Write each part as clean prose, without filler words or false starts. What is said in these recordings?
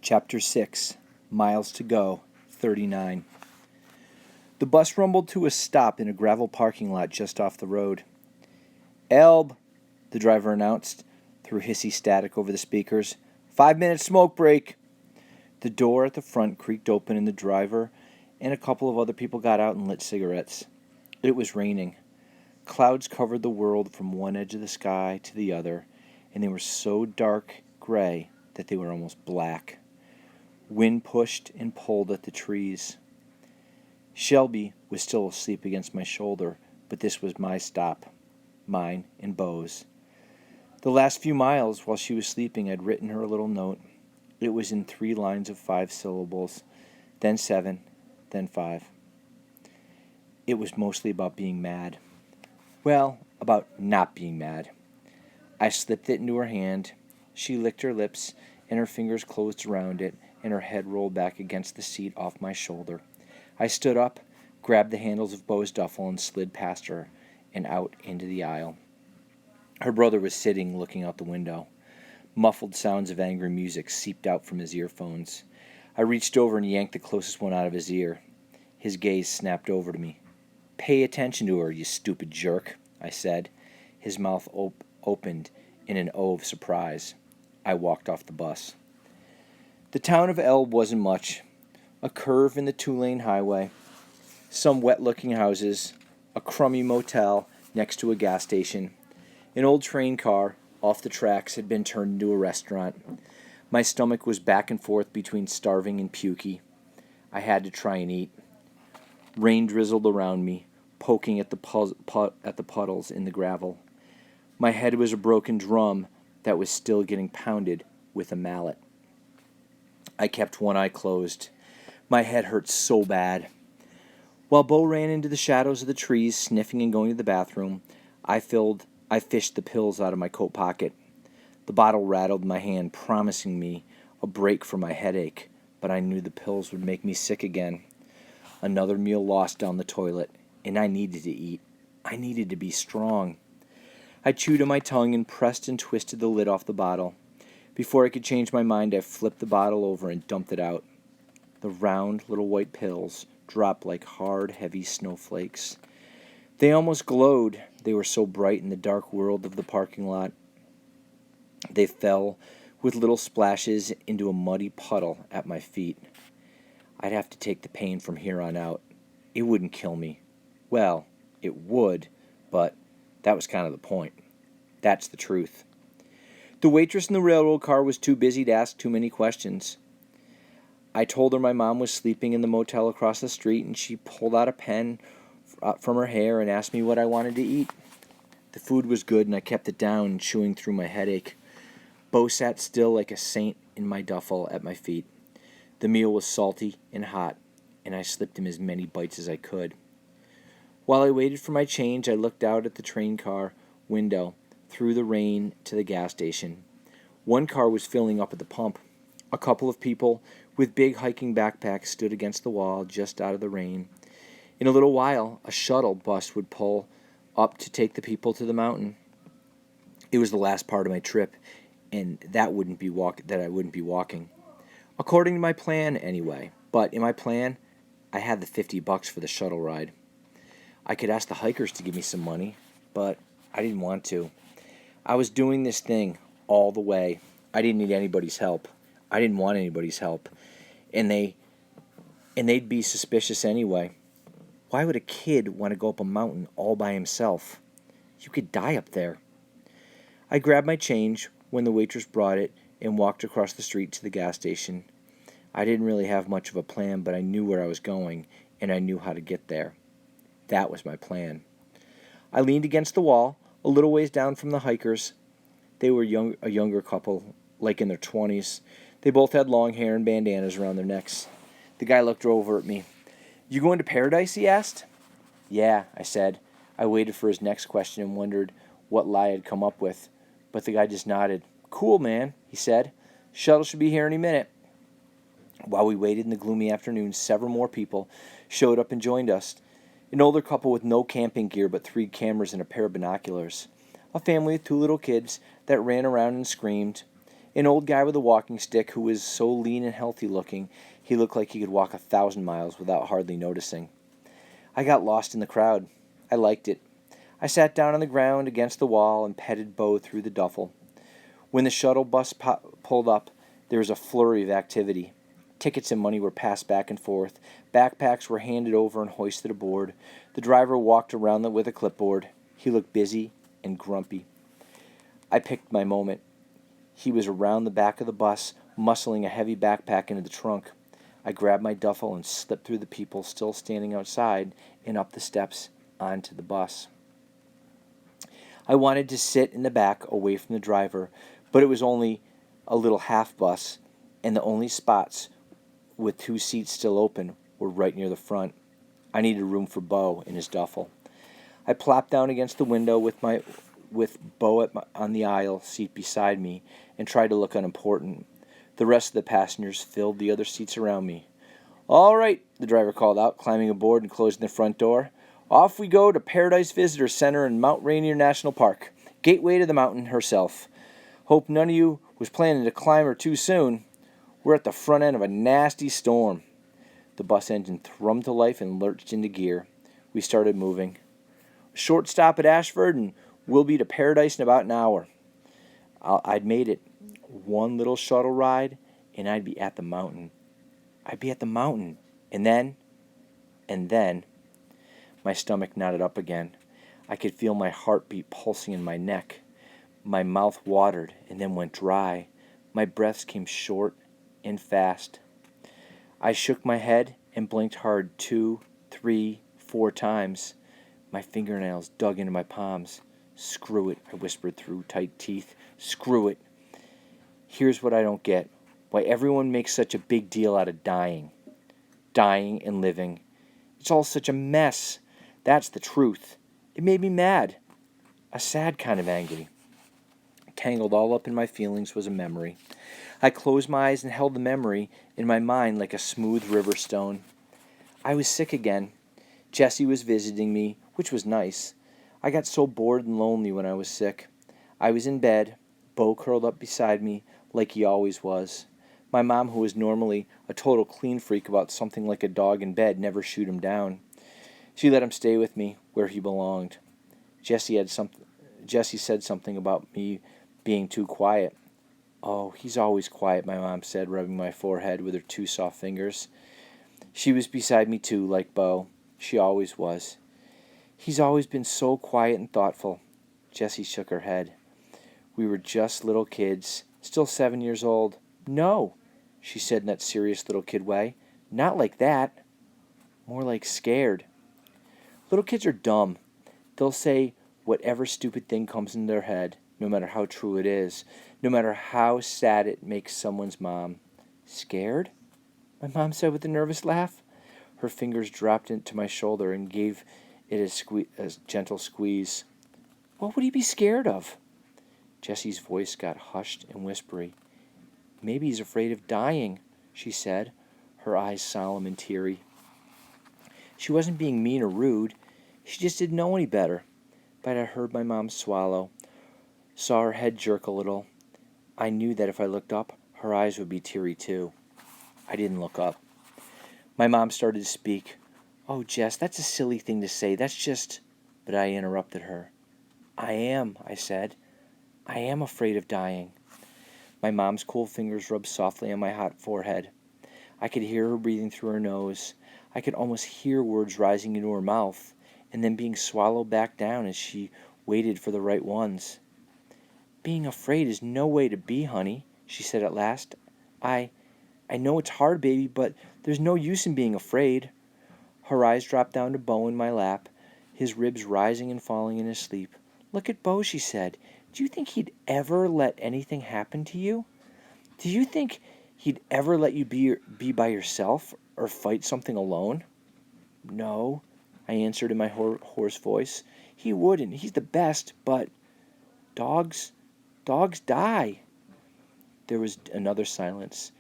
Chapter 6, Miles to Go, 39. The bus rumbled to a stop in a gravel parking lot just off the road. "Elb," the driver announced, through hissy static over the speakers. 5-minute smoke break. The door at the front creaked open and the driver and a couple of other people got out and lit cigarettes. It was raining. Clouds covered the world from one edge of the sky to the other, and they were so dark gray that they were almost black. Wind pushed and pulled at the trees. Shelby was still asleep against my shoulder, but this was my stop, mine and Beau's. The last few miles, while she was sleeping, I'd written her a little note. It was in 3 lines of 5 syllables, then 7, then 5. It was mostly about being mad. Well, about not being mad. I slipped it into her hand. She licked her lips, and her fingers closed around it, and her head rolled back against the seat off my shoulder. I stood up, grabbed the handles of Beau's duffel, and slid past her and out into the aisle. Her brother was sitting, looking out the window. Muffled sounds of angry music seeped out from his earphones. I reached over and yanked the closest one out of his ear. His gaze snapped over to me. "Pay attention to her, you stupid jerk," I said. His mouth opened in an O of surprise. I walked off the bus. The town of Elb wasn't much. A curve in the 2-lane highway, some wet-looking houses, a crummy motel next to a gas station. An old train car off the tracks had been turned into a restaurant. My stomach was back and forth between starving and pukey. I had to try and eat. Rain drizzled around me, poking at the puddles in the gravel. My head was a broken drum that was still getting pounded with a mallet. I kept one eye closed. My head hurt so bad. While Beau ran into the shadows of the trees, sniffing and going to the bathroom, I fished the pills out of my coat pocket. The bottle rattled in my hand, promising me a break for my headache, but I knew the pills would make me sick again. Another meal lost down the toilet, and I needed to eat. I needed to be strong. I chewed on my tongue and pressed and twisted the lid off the bottle. Before I could change my mind, I flipped the bottle over and dumped it out. The round little white pills dropped like hard, heavy snowflakes. They almost glowed. They were so bright in the dark world of the parking lot. They fell with little splashes into a muddy puddle at my feet. I'd have to take the pain from here on out. It wouldn't kill me. Well, it would, but that was kind of the point. That's the truth. The waitress in the railroad car was too busy to ask too many questions. I told her my mom was sleeping in the motel across the street, and she pulled out a pen from her hair and asked me what I wanted to eat. The food was good, and I kept it down, chewing through my headache. Beau sat still like a saint in my duffel at my feet. The meal was salty and hot, and I slipped him as many bites as I could. While I waited for my change, I looked out at the train car window through the rain to the gas station. One car was filling up at the pump. A couple of people with big hiking backpacks stood against the wall just out of the rain. In a little while, a shuttle bus would pull up to take the people to the mountain. It was the last part of my trip, and that I wouldn't be walking. According to my plan, anyway. But in my plan, I had the $50 for the shuttle ride. I could ask the hikers to give me some money, but I didn't want to. I was doing this thing all the way. I didn't need anybody's help. I didn't want anybody's help. And they'd be suspicious anyway. Why would a kid want to go up a mountain all by himself? You could die up there. I grabbed my change when the waitress brought it and walked across the street to the gas station. I didn't really have much of a plan, but I knew where I was going, and I knew how to get there. That was my plan. I leaned against the wall, a little ways down from the hikers. They were a younger couple, like in their 20s. They both had long hair and bandanas around their necks. The guy looked over at me. "You going to Paradise?" he asked. "Yeah," I said. I waited for his next question and wondered what lie I'd come up with, but the guy just nodded. "Cool, man," he said. "Shuttle should be here any minute." While we waited in the gloomy afternoon, several more people showed up and joined us. An older couple with no camping gear but 3 cameras and a pair of binoculars. A family with 2 little kids that ran around and screamed. An old guy with a walking stick who was so lean and healthy looking, he looked like he could walk 1,000 miles without hardly noticing. I got lost in the crowd. I liked it. I sat down on the ground against the wall and petted Bo through the duffel. When the shuttle bus pulled up, there was a flurry of activity. Tickets and money were passed back and forth. Backpacks were handed over and hoisted aboard. The driver walked around with a clipboard. He looked busy and grumpy. I picked my moment. He was around the back of the bus, muscling a heavy backpack into the trunk. I grabbed my duffel and slipped through the people still standing outside and up the steps onto the bus. I wanted to sit in the back away from the driver, but it was only a little half bus, and the only spots with 2 seats still open were right near the front. I needed room for Bo in his duffel. I plopped down against the window with Bo on the aisle seat beside me and tried to look unimportant. The rest of the passengers filled the other seats around me. "All right," the driver called out, climbing aboard and closing the front door. "Off we go to Paradise Visitor Center in Mount Rainier National Park. Gateway to the mountain herself. Hope none of you was planning to climb her too soon. We're at the front end of a nasty storm." The bus engine thrummed to life and lurched into gear. We started moving. A short stop at Ashford, and we'll be to Paradise in about an hour. I'd made it. One little shuttle ride, and I'd be at the mountain. And then, my stomach knotted up again. I could feel my heartbeat pulsing in my neck. My mouth watered and then went dry. My breaths came short and fast. I shook my head and blinked hard 2, 3, 4 times. My fingernails dug into my palms. "Screw it," I whispered through tight teeth. "Screw it. Here's what I don't get. Why everyone makes such a big deal out of dying. Dying and living. It's all such a mess. That's the truth." It made me mad. A sad kind of angry. Tangled all up in my feelings was a memory. I closed my eyes and held the memory in my mind like a smooth river stone. I was sick again. Jessie was visiting me, which was nice. I got so bored and lonely when I was sick. I was in bed, Bo curled up beside me like he always was. My mom, who was normally a total clean freak about something like a dog in bed, never shooed him down. She let him stay with me where he belonged. Jessie said something about me being too quiet. "Oh, he's always quiet," my mom said, rubbing my forehead with her 2 soft fingers. She was beside me too, like Bo. She always was. "He's always been so quiet and thoughtful." Jessie shook her head. "We were just little kids, still 7 years old." "No," she said in that serious little kid way. "Not like that. More like scared. Little kids are dumb. They'll say whatever stupid thing comes in their head, no matter how true it is, no matter how sad it makes someone's mom." "Scared?" my mom said with a nervous laugh. Her fingers dropped into my shoulder and gave it a gentle squeeze. "What would he be scared of?" Jessie's voice got hushed and whispery. "Maybe he's afraid of dying," she said, her eyes solemn and teary. She wasn't being mean or rude. She just didn't know any better. But I heard my mom swallow, saw her head jerk a little. I knew that if I looked up, her eyes would be teary too. I didn't look up. My mom started to speak. "Oh, Jess, that's a silly thing to say. That's just..." But I interrupted her. I said. "I am afraid of dying." My mom's cool fingers rubbed softly on my hot forehead. I could hear her breathing through her nose. I could almost hear words rising into her mouth and then being swallowed back down as she waited for the right ones. "Being afraid is no way to be, honey," she said at last. I know it's hard, baby, but there's no use in being afraid." Her eyes dropped down to Bo in my lap, his ribs rising and falling in his sleep. "Look at Bo," she said. "Do you think he'd ever let anything happen to you? Do you think he'd ever let you be by yourself or fight something alone?" "No," I answered in my hoarse voice. "He wouldn't. He's the best, but dogs die." There was another silence.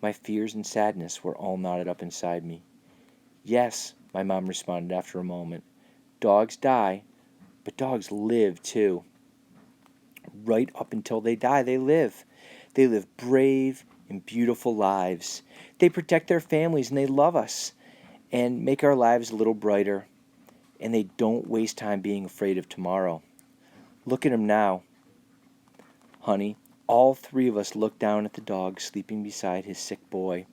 My fears and sadness were all knotted up inside me. "Yes," my mom responded after a moment. "Dogs die, but dogs live too. Right up until they die, they live. They live brave and beautiful lives. They protect their families and they love us and make our lives a little brighter. And they don't waste time being afraid of tomorrow. Look at him now. Honey, all three of us looked down at the dog sleeping beside his sick boy.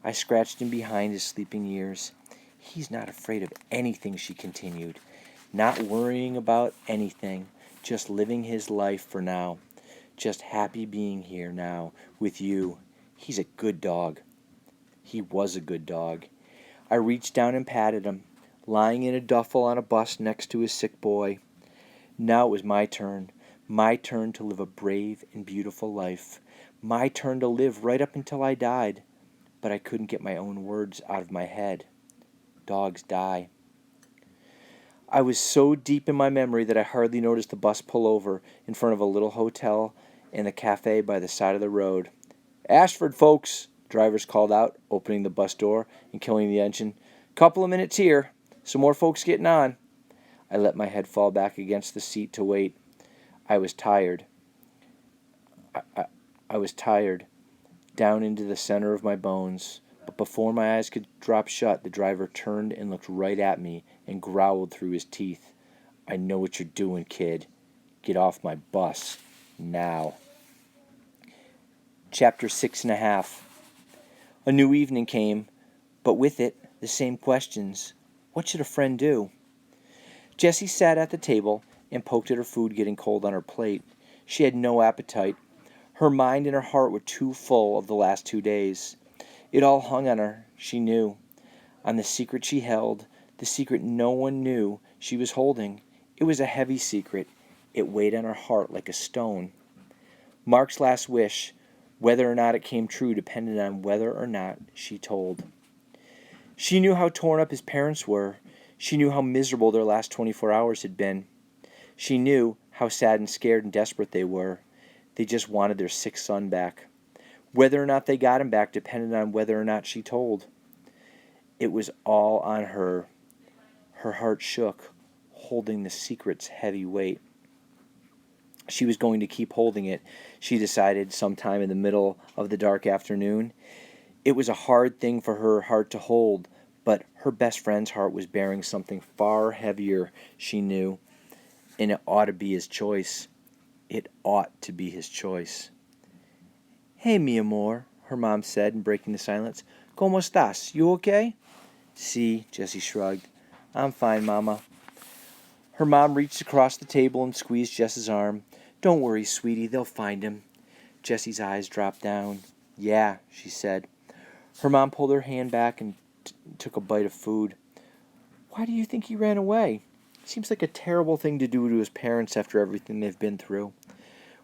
I scratched him behind his sleeping ears. He's not afraid of anything, she continued. Not worrying about anything, just living his life for now. Just happy being here now with you. He's a good dog. He was a good dog. I reached down and patted him, lying in a duffel on a bus next to his sick boy. Now it was my turn to live a brave and beautiful life, my turn to live right up until I died. But I couldn't get my own words out of my head. Dogs die. I was so deep in my memory that I hardly noticed the bus pull over in front of a little hotel and a cafe by the side of the road. Ashford, folks, drivers called out, opening the bus door and killing the engine. Couple of minutes here. Some more folks getting on. I let my head fall back against the seat to wait. I was tired. I was tired, down into the center of my bones. But before my eyes could drop shut, the driver turned and looked right at me and growled through his teeth. I know what you're doing, kid. Get off my bus. Now. Chapter 6.5. A new evening came, but with it, the same questions. What should a friend do? Jessie sat at the table and poked at her food getting cold on her plate. She had no appetite. Her mind and her heart were too full of the last 2 days. It all hung on her, she knew. On the secret she held, the secret no one knew she was holding. It was a heavy secret. It weighed on her heart like a stone. Mark's last wish, whether or not it came true, depended on whether or not she told. She knew how torn up his parents were. She knew how miserable their last 24 hours had been. She knew how sad and scared and desperate they were. They just wanted their sick son back. Whether or not they got him back depended on whether or not she told. It was all on her. Her heart shook, holding the secret's heavy weight. She was going to keep holding it, she decided sometime in the middle of the dark afternoon. It was a hard thing for her heart to hold, but her best friend's heart was bearing something far heavier, she knew, and it ought to be his choice. It ought to be his choice. Hey, mi amor, her mom said, breaking the silence. ¿Cómo estás? You okay? Sí, Jessie shrugged. I'm fine, Mama. Her mom reached across the table and squeezed Jess's arm. Don't worry, sweetie, they'll find him. Jessie's eyes dropped down. Yeah, she said. Her mom pulled her hand back and took a bite of food. Why do you think he ran away? Seems like a terrible thing to do to his parents after everything they've been through.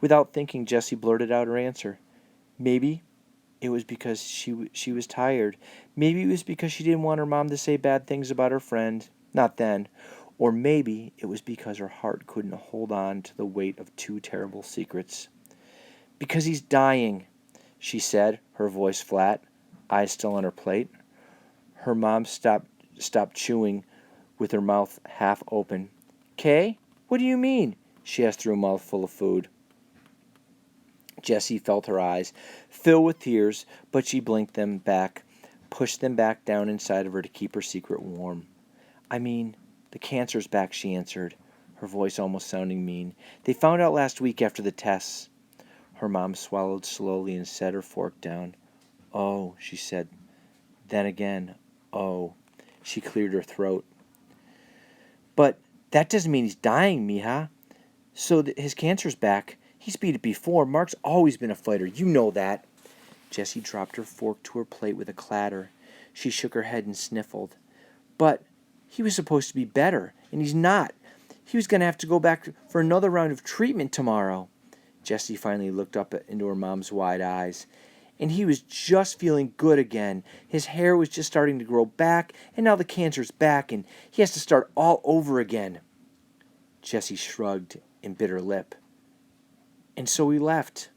Without thinking, Jessie blurted out her answer. Maybe it was because she was tired. Maybe it was because she didn't want her mom to say bad things about her friend. Not then. Or maybe it was because her heart couldn't hold on to the weight of 2 terrible secrets. Because he's dying, she said, her voice flat, eyes still on her plate. Her mom stopped chewing with her mouth half open. Kay? What do you mean? She asked through a mouthful of food. Jessie felt her eyes fill with tears, but she blinked them back, pushed them back down inside of her to keep her secret warm. I mean, the cancer's back, she answered, her voice almost sounding mean. They found out last week after the tests. Her mom swallowed slowly and set her fork down. Oh, she said. Then again, oh. She cleared her throat. But that doesn't mean he's dying, mija. So his cancer's back. He's beat it before. Mark's always been a fighter. You know that. Jessie dropped her fork to her plate with a clatter. She shook her head and sniffled. But he was supposed to be better, and he's not. He was going to have to go back for another round of treatment tomorrow. Jessie finally looked up into her mom's wide eyes. And he was just feeling good again. His hair was just starting to grow back, and now the cancer's back, and he has to start all over again. Jessie shrugged and bit her lip. And so we left.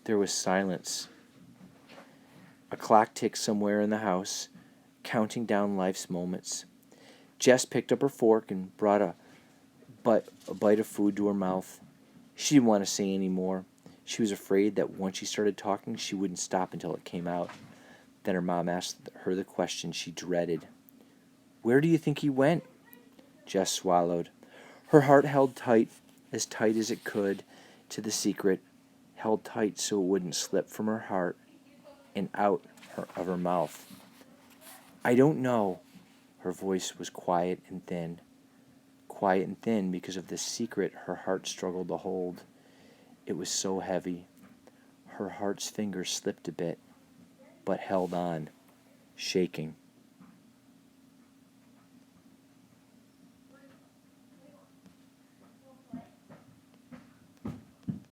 There was silence. A clock ticked somewhere in the house, counting down life's moments. Jess picked up her fork and brought a bite of food to her mouth. She didn't want to say any more. She was afraid that once she started talking, she wouldn't stop until it came out. Then her mom asked her the question she dreaded. "Where do you think he went?" Jess swallowed. Her heart held tight as it could, to the secret, held tight so it wouldn't slip from her heart and out of her mouth. "I don't know." Her voice was quiet and thin because of the secret her heart struggled to hold. It was so heavy. Her heart's fingers slipped a bit, but held on, shaking.